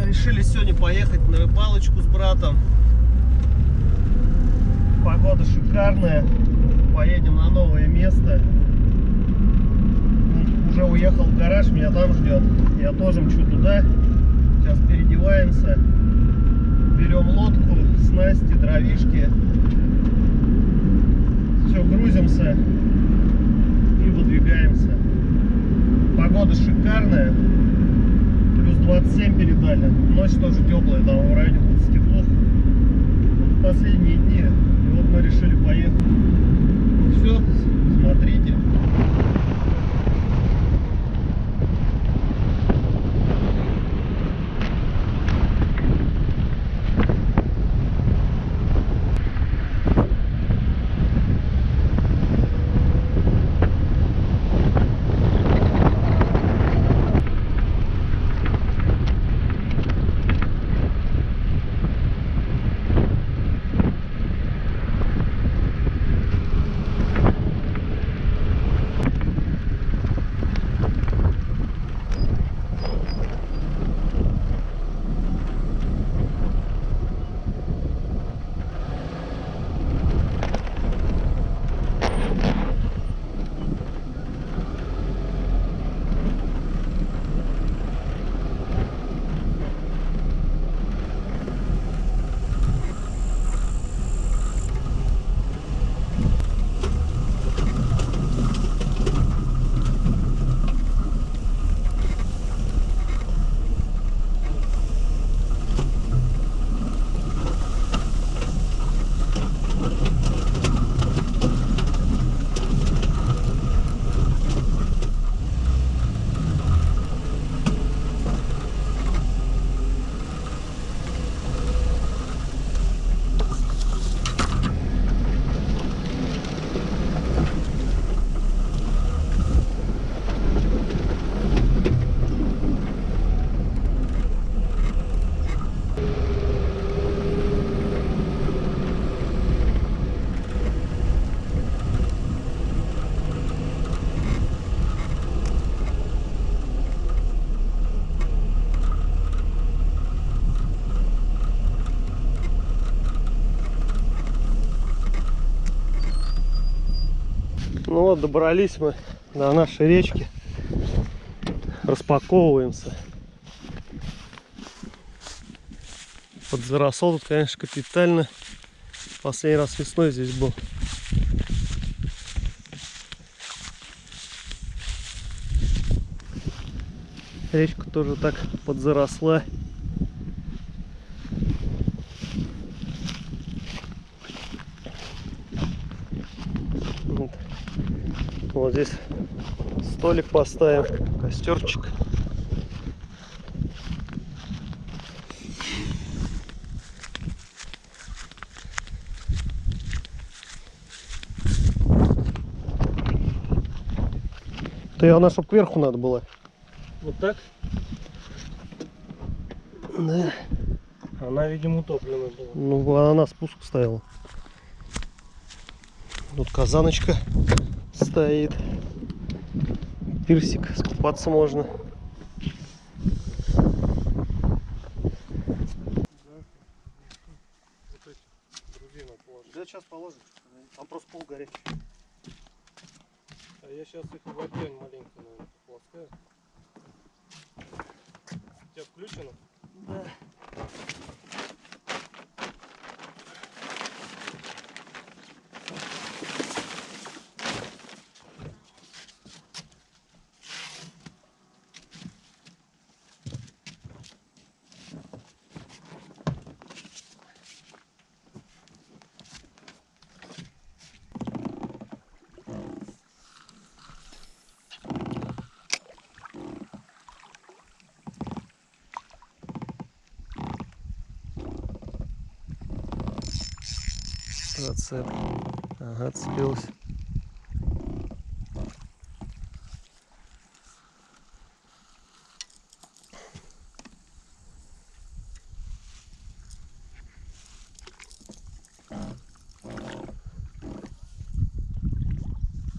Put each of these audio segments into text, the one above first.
Решили сегодня поехать на рыбалочку с братом. Погода шикарная. Поедем на новое место. Уже уехал в гараж, меня там ждет. Я тоже мчу туда. Сейчас переодеваемся. Берем лодку, снасти, дровишки. Все, грузимся и выдвигаемся. Погода шикарная. Плюс 27 передали. Ночь тоже теплая, там в районе 22. Вот последние дни. И вот мы решили поехать. Все, смотрите. Ну вот, добрались мы до нашей речки. Распаковываемся. Подзаросол тут, конечно, капитально. Последний раз весной здесь был. Речка тоже так подзаросла. Вот здесь столик поставим, костерчик. Да, она чтоб кверху надо было. Вот так? Да. Она, видимо, утоплена была. Ну, она на спуск стояла. Тут казаночка стоит. Пирсик, скупаться можно. Да, сейчас положим. Там просто пол горячий. А я сейчас их в огонь маленько, наверное, пополоскаю. У тебя включено? Да. Зацеп. Ага, цепилась.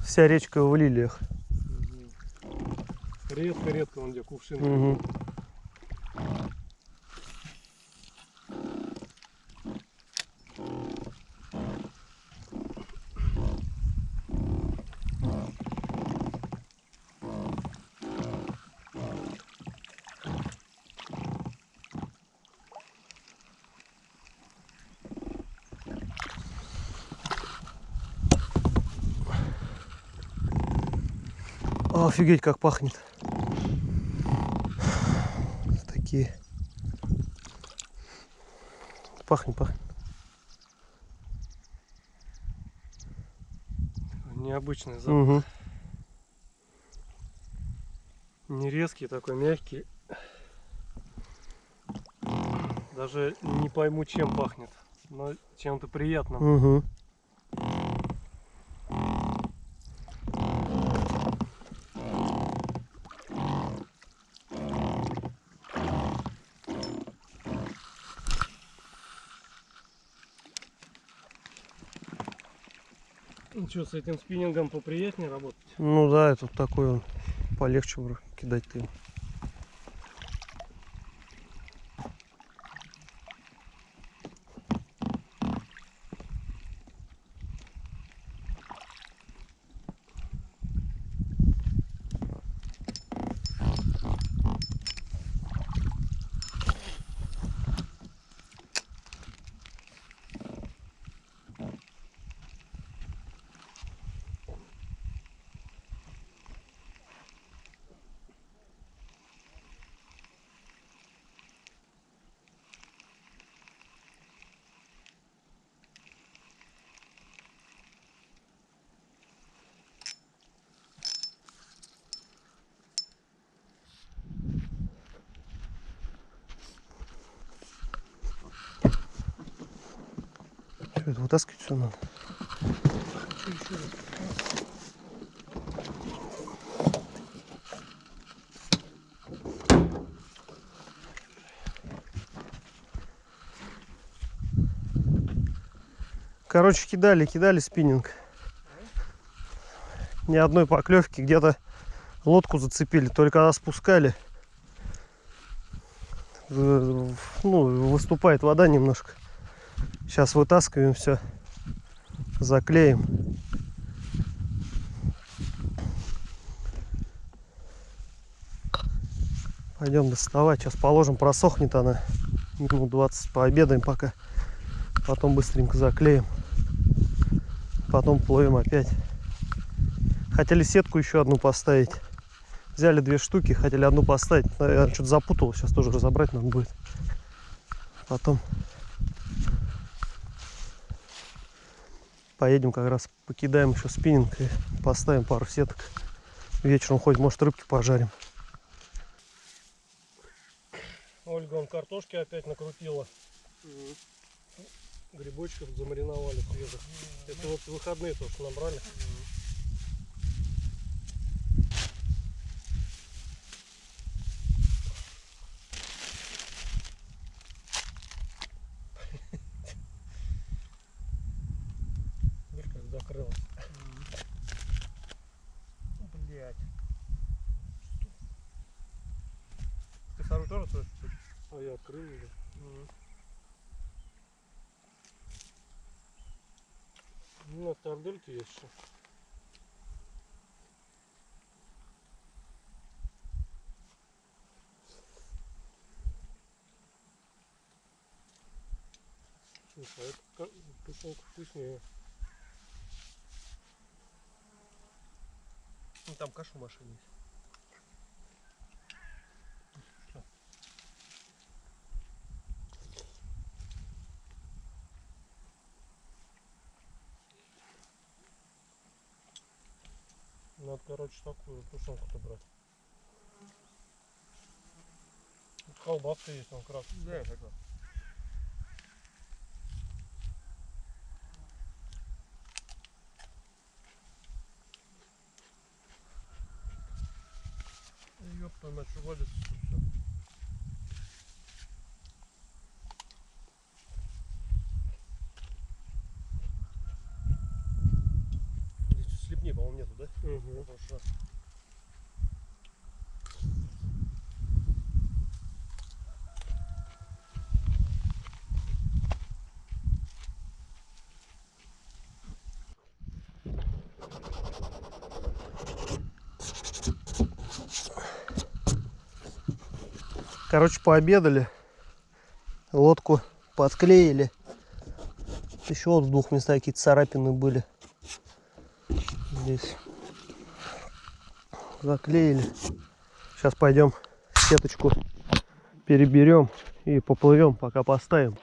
Вся речка в лилиях. Редко-редко он где кувшин. Угу. Офигеть, как пахнет. Такие. Пахнет. Необычный запах. Угу. Не резкий, такой мягкий. Даже не пойму, чем пахнет, но чем-то приятным. Угу. Ну что, с этим спиннингом поприятнее работать? Ну да, это такой он полегче кидать ты. Что это, вытаскивать все надо? Короче, кидали спиннинг. Ни одной поклевки, где-то лодку зацепили, только когда спускали. Ну, выступает вода немножко. Сейчас вытаскиваем все, заклеим. Пойдем доставать. Сейчас положим, просохнет она. Минут 20 пообедаем пока. Потом быстренько заклеим. Потом плывем опять. Хотели сетку еще одну поставить. Взяли 2 штуки, хотели одну поставить. Я что-то запутал. Сейчас тоже разобрать надо будет. Потом поедем, как раз покидаем еще спиннинг и поставим пару сеток. Вечером хоть, может, рыбки пожарим. Ольга, он картошки опять накрутила. Грибочков замариновали свежих. Это вот выходные то, что набрали. Видишь, как закрылось. Блять. Ты вторую тоже слышишь? А я открыл ее. Ну, на сардельке есть еще. Слушай, а это тушенка вкуснее. Ну, там каша в машине есть. Надо, короче, такую тушенку-то брать. Тут колбаска есть, он красный. Да, я хотел. Ёпта, мать, что валится все. Здесь слепни, по-моему, нету, да? Угу. Хорошо. Короче, пообедали, лодку подклеили. Еще вот в 2 местах какие-то царапины были. Здесь заклеили. Сейчас пойдем сеточку переберем и поплывем, пока поставим.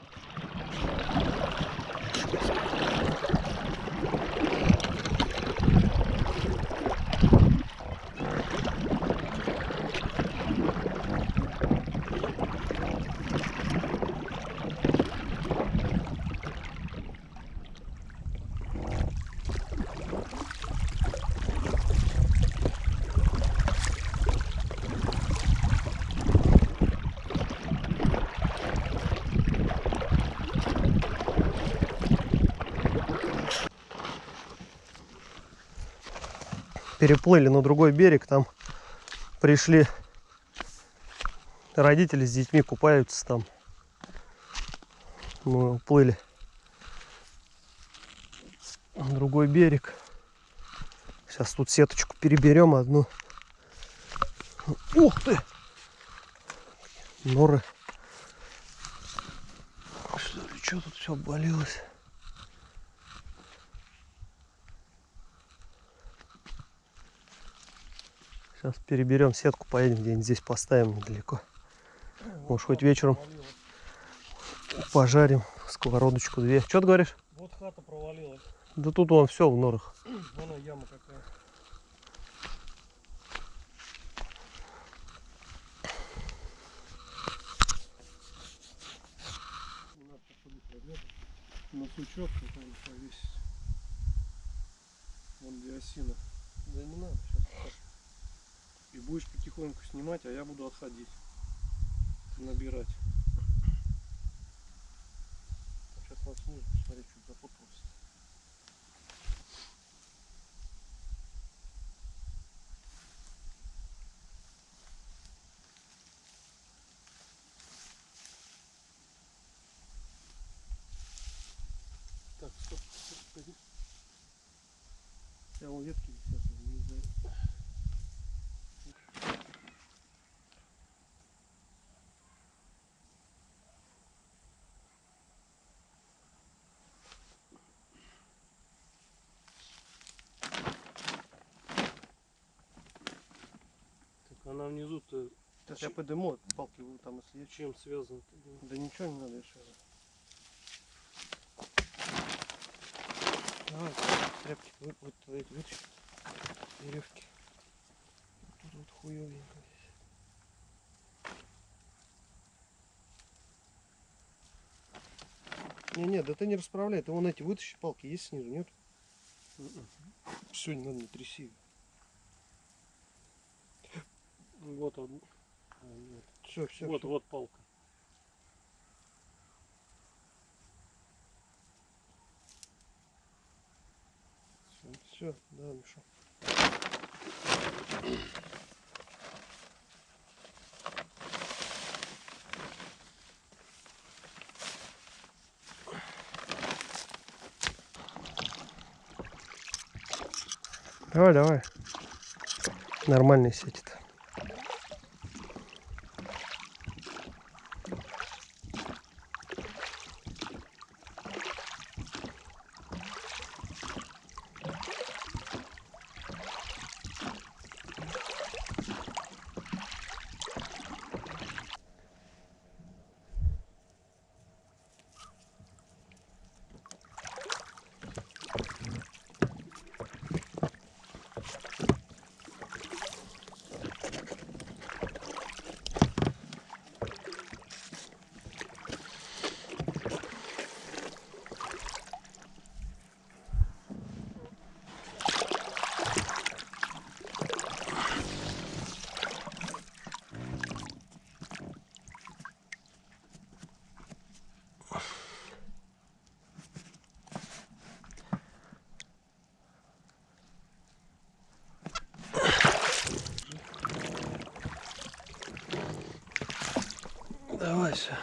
Переплыли на другой берег, там пришли родители с детьми, купаются там. Мы уплыли на другой берег. Сейчас тут сеточку переберем одну. Ух ты! Норы. Что ли, что тут все обвалилось? Сейчас переберем сетку, поедем где-нибудь здесь поставим недалеко. Может, хоть вечером пожарим сковородочку 2. Что ты говоришь? Вот хата провалилась. Да тут вон все в норах. Вон яма какая. Надо на сучок какой-нибудь повесить. Вон где осина. Да не надо сейчас. И будешь потихоньку снимать, а я буду отходить. Набирать. Сейчас надо снизу посмотреть, что запутался. Так, стоп, погоди. Я вон ветки висят, не знаю. Она внизу-то. Сейчас я подниму, палки там, если есть. Чем связан? Да ничего не надо еще. Давай, тряпки вытащи. Веревки. Тут вот хуёвенько здесь. Не, да ты не расправляй, ты вон эти вытащи палки, есть снизу, нет? Все, не надо, не тряси. Вот он. Все, все. Вот, вот палка. Все, да, Миша. Давай, давай. Нормальный сетит. Давай все.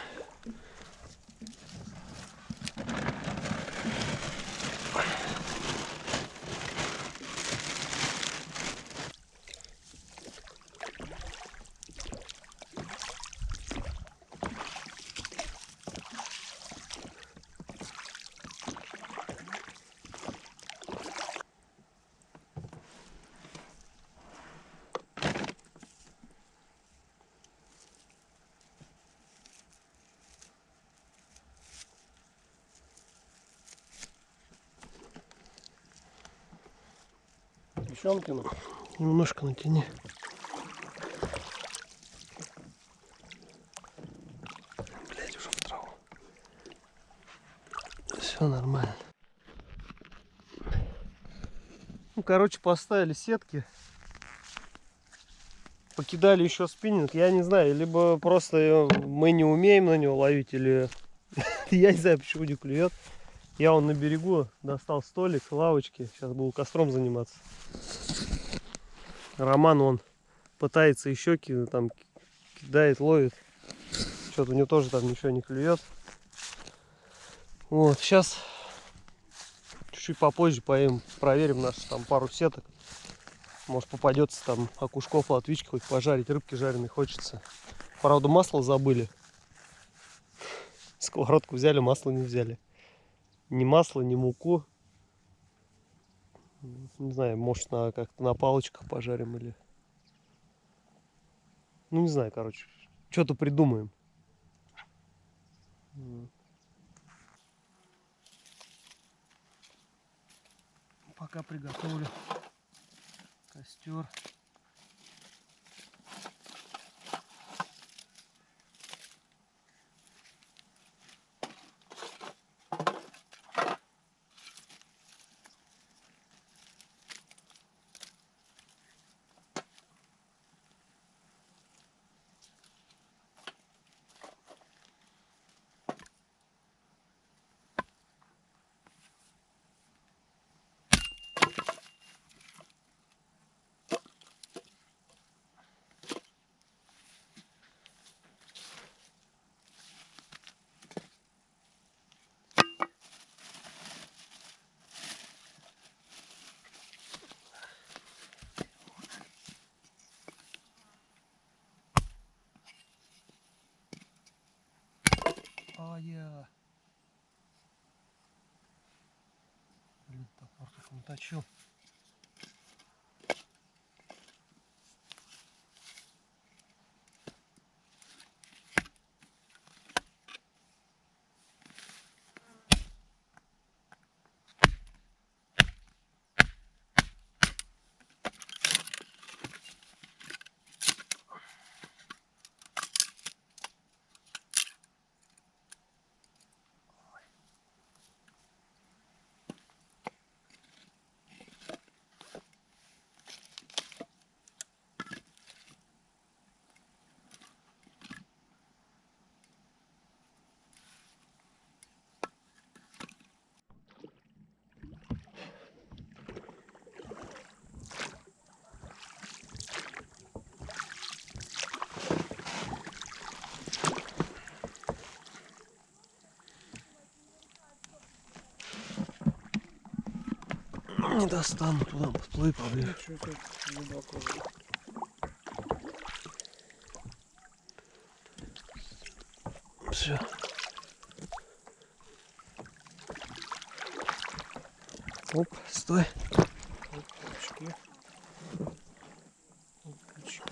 Еще натяну? Немножко натяни. Блять, уже в траву. Все нормально. Ну, короче, поставили сетки. Покидали еще спиннинг. Я не знаю, либо просто мы не умеем на него ловить, или я не знаю, почему не клюет. Я вон на берегу достал столик, лавочки. Сейчас буду костром заниматься. Роман, он пытается еще там кидает, ловит. Что-то у него тоже там ничего не клюет. Вот, сейчас чуть-чуть попозже поедем, проверим наши там пару сеток. Может попадется там окушков, латвички, хоть пожарить, рыбки жареной хочется. Правда, масло забыли. Сковородку взяли, масло не взяли. Ни масло, ни муку. Не знаю, может как-то на палочках пожарим или... Ну не знаю, короче. Что-то придумаем. Пока приготовлю костер. Блин, топор только наточил. Не достану, туда подплыви поближе. Глубоко. Все. Оп, стой. Крючки. Крючки.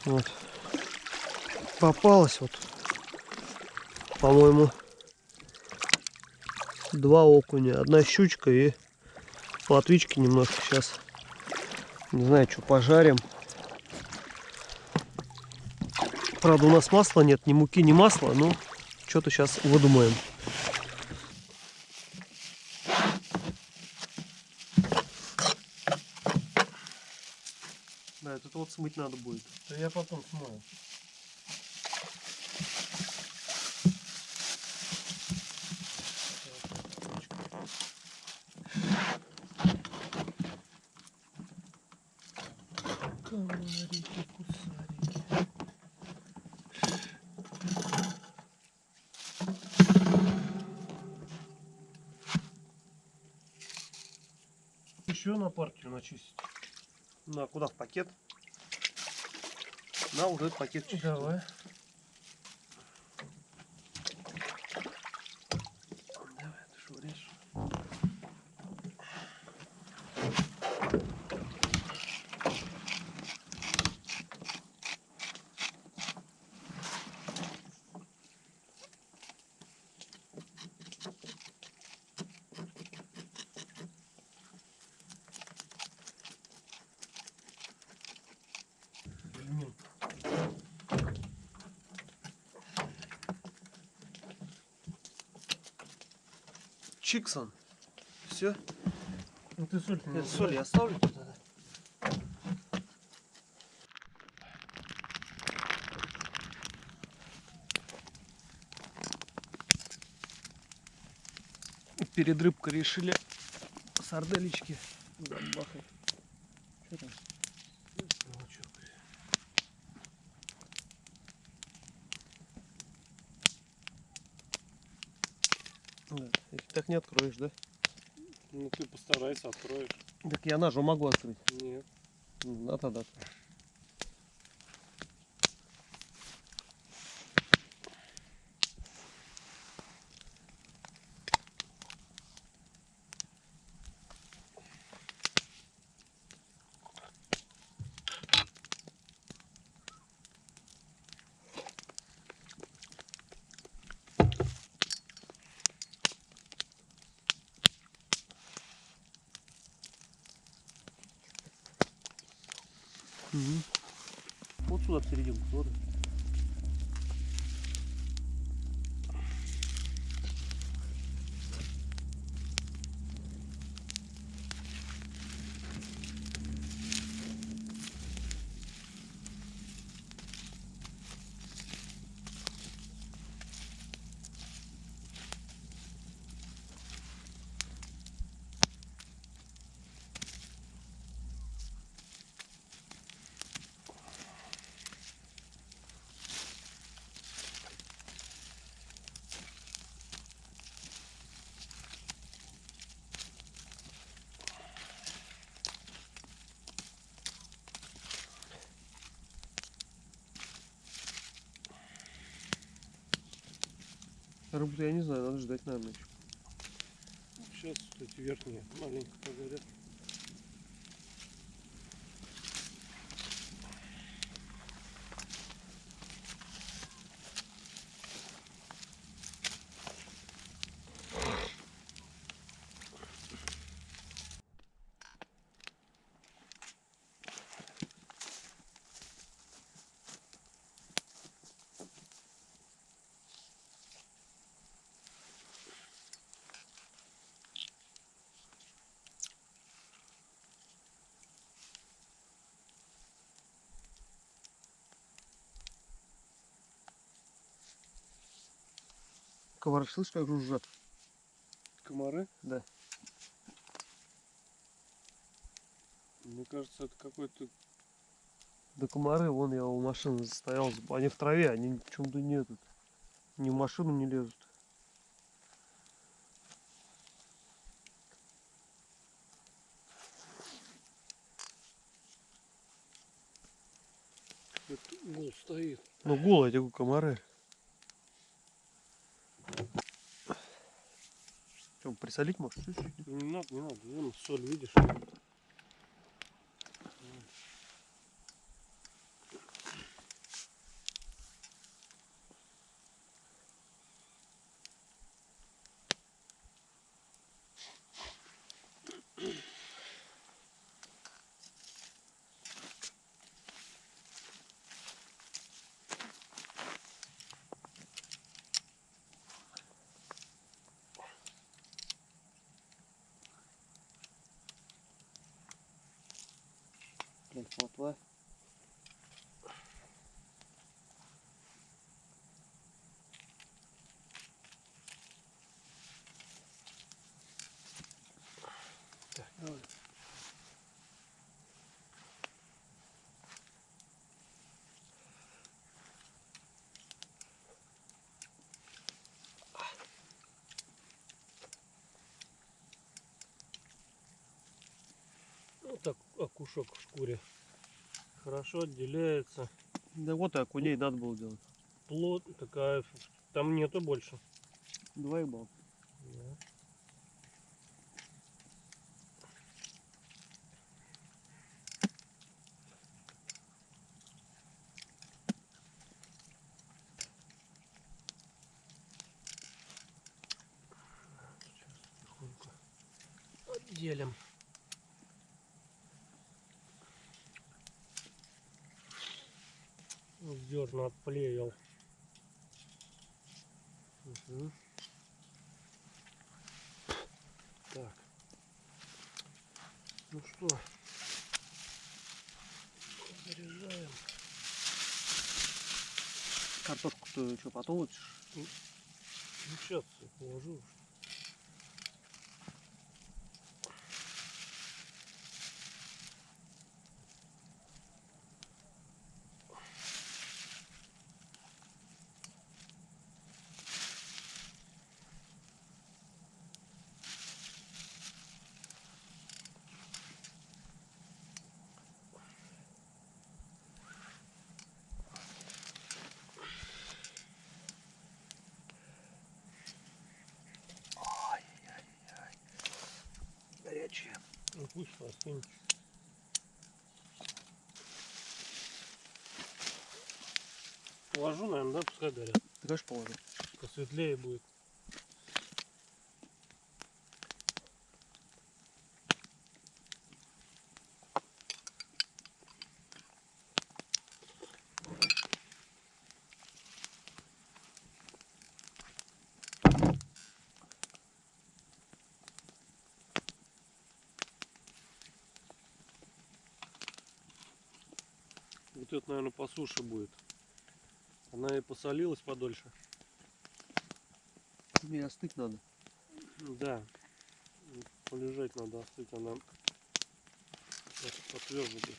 Вот. Попалась вот, по-моему, 2 окуня, 1 щучка и плотвички немножко сейчас. Не знаю, что пожарим. Правда, у нас масла нет, ни муки, ни масла, но что-то сейчас выдумаем. Да, это вот смыть надо будет. Да я потом смою. Комарики, кусарики. Еще на партию начистить. На, куда? В пакет? На, уже этот пакет чистить. Давай. Давай, ты что, режь? Чиксон. Все. Ну ты соль не Соль я оставлю туда. Перед рыбкой решили сарделечки забахать. Что там? Да, если так не откроешь, да? Ну ты постарайся, откроешь. Так я ножом могу открыть. Нет. Ну, тогда. Угу. Вот сюда в серединку, вот. Рыбу-то я не знаю, надо ждать, наверное, еще. Сейчас вот эти верхние маленько погорят. Комары, слышишь, как жужжат? Комары? Да. Мне кажется, это какой-то... Да комары, вон я у машины стоял, они в траве, они почему-то не этот, ни в машину не лезут. Это гул стоит. Ну голые эти комары. Что, присолить можешь чуть-чуть? Не надо, не надо. Вон соль, видишь? Блин, плотва. Так, давай. Вот так окушок в шкуре хорошо отделяется. Да вот и окуней надо было делать. Плот такая, там нету больше. 2,5. Да. Отделим. Зерна отплеял. Угу. Так. Ну что, заряжаем. Картошку-то что, потом лучишь? Ну сейчас положу. Горячая. Ну пусть остынет. Положу, наверное, да, пускай горят. Ты конечно положи. Посветлее будет. Вот это, наверное, по суше будет. Она и посолилась подольше. Мне остыть надо. Да. Полежать надо, остыть. Она потверже будет.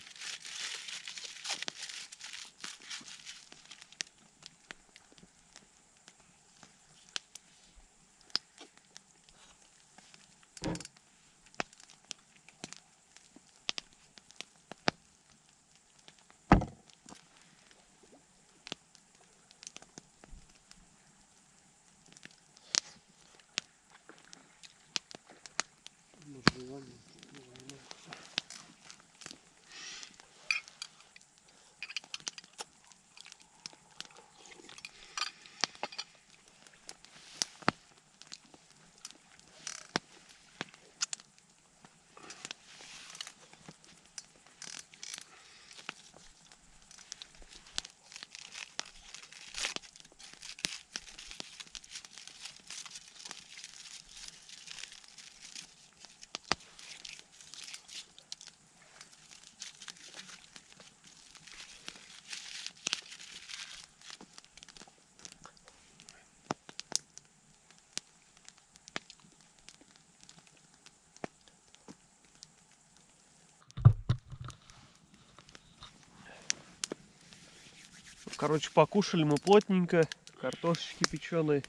Короче, покушали мы плотненько. Картошечки печеной.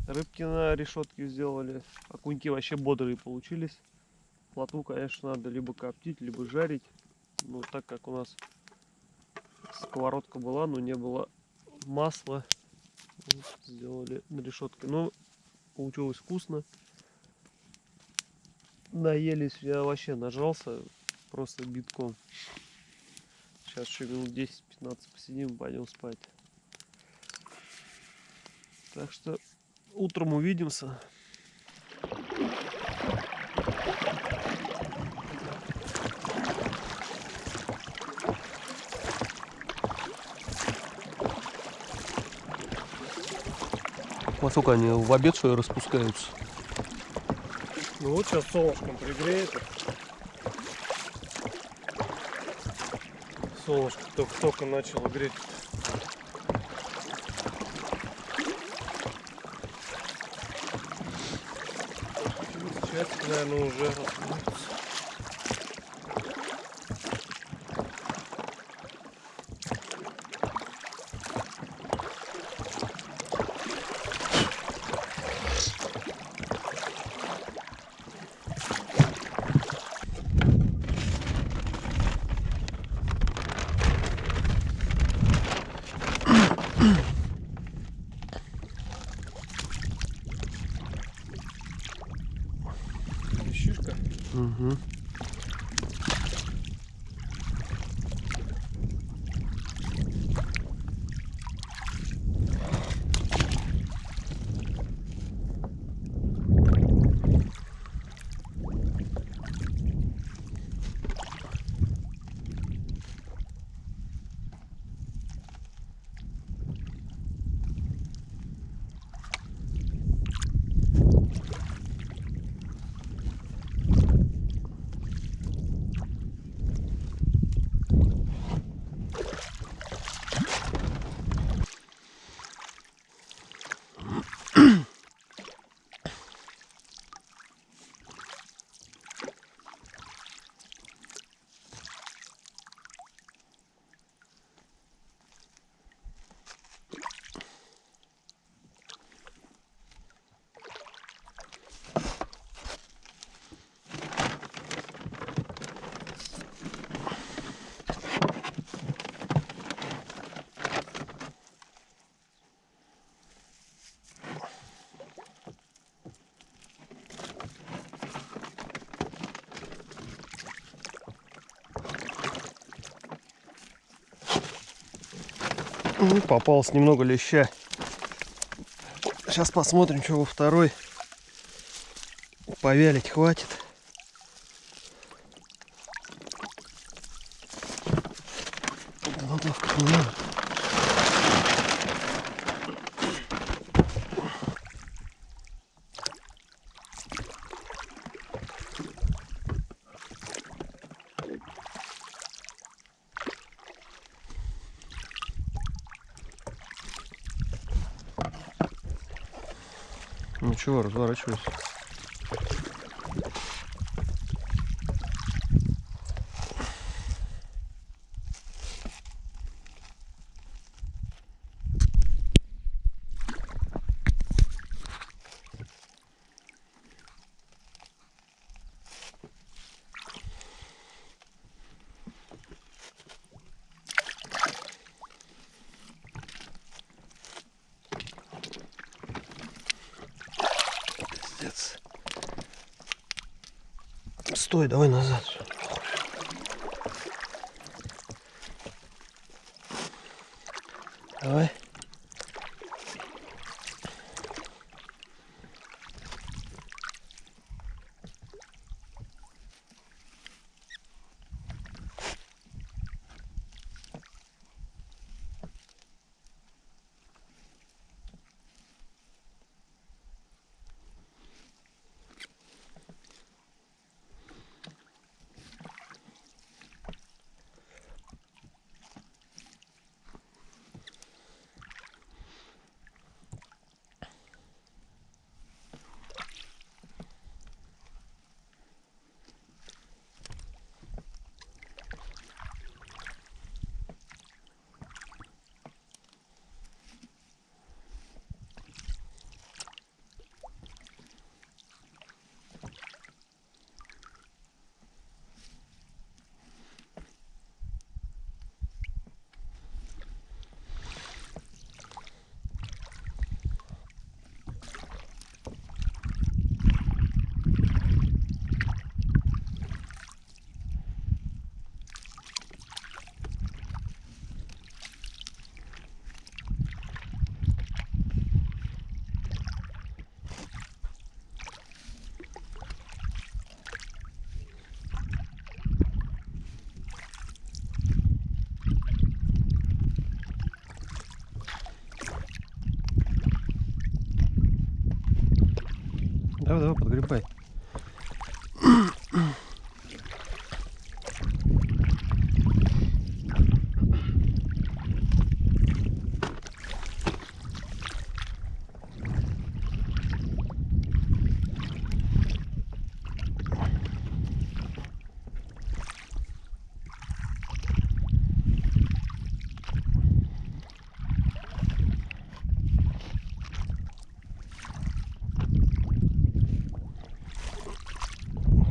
Рыбки на решетке сделали. Окуньки вообще бодрые получились. Плотву, конечно, надо либо коптить, либо жарить. Но так как у нас сковородка была, но не было масла, вот, сделали на решетке. Но получилось вкусно. Наелись, я вообще нажрался просто битком. Сейчас еще минут 10-15 посидим, пойдем спать. Так что утром увидимся. Насколько они в обед что ли распускаются? Ну вот сейчас солнышком пригреет. Солнышко только начало греть. Часик, наверное, уже рассмотрится. Щишка. Угу. Ну, попалось немного леща. Сейчас посмотрим, что во второй. Повялить хватит. Голодовка не надо. Ну чего, разворачивайся. Пиздец. Стой, давай назад. Давай.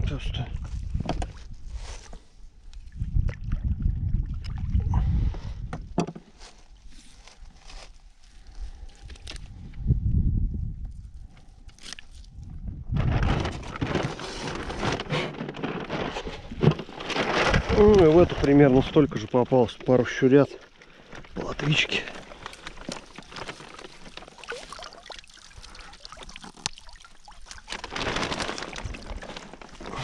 Просто. Ну и в эту примерно столько же попалось. Пару щурят, латвички.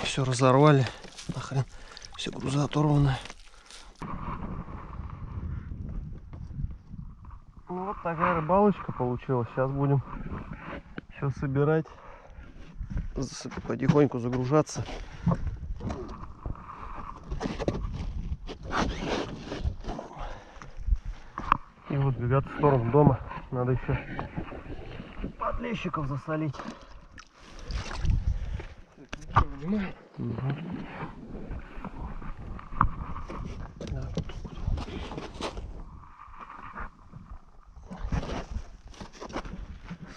Все разорвали. Нахрен. Все грузы оторваны. Ну вот такая рыбалочка получилась. Сейчас будем все собирать. Потихоньку загружаться. И вот двигаться в сторону дома. Надо еще подлещиков засолить. Так, вынимаем. Да.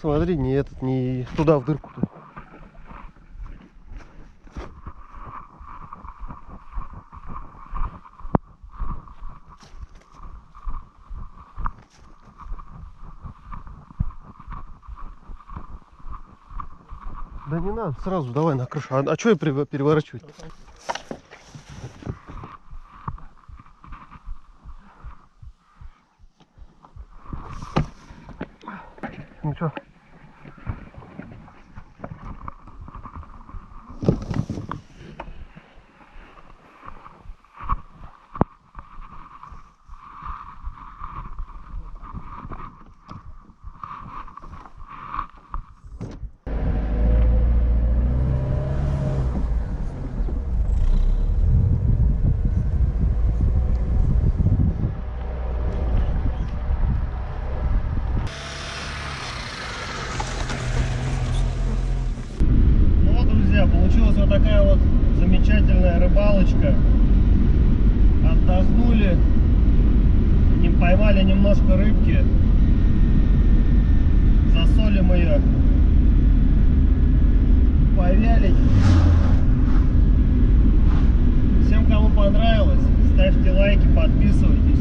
Смотри, не туда в дырку-то. Да не надо, сразу давай на крышу. А что я переворачивать? Ничего. Получилась вот такая вот замечательная рыбалочка. Отдохнули, поймали немножко рыбки, засолим ее, повялить. Всем, кому понравилось, ставьте лайки, подписывайтесь.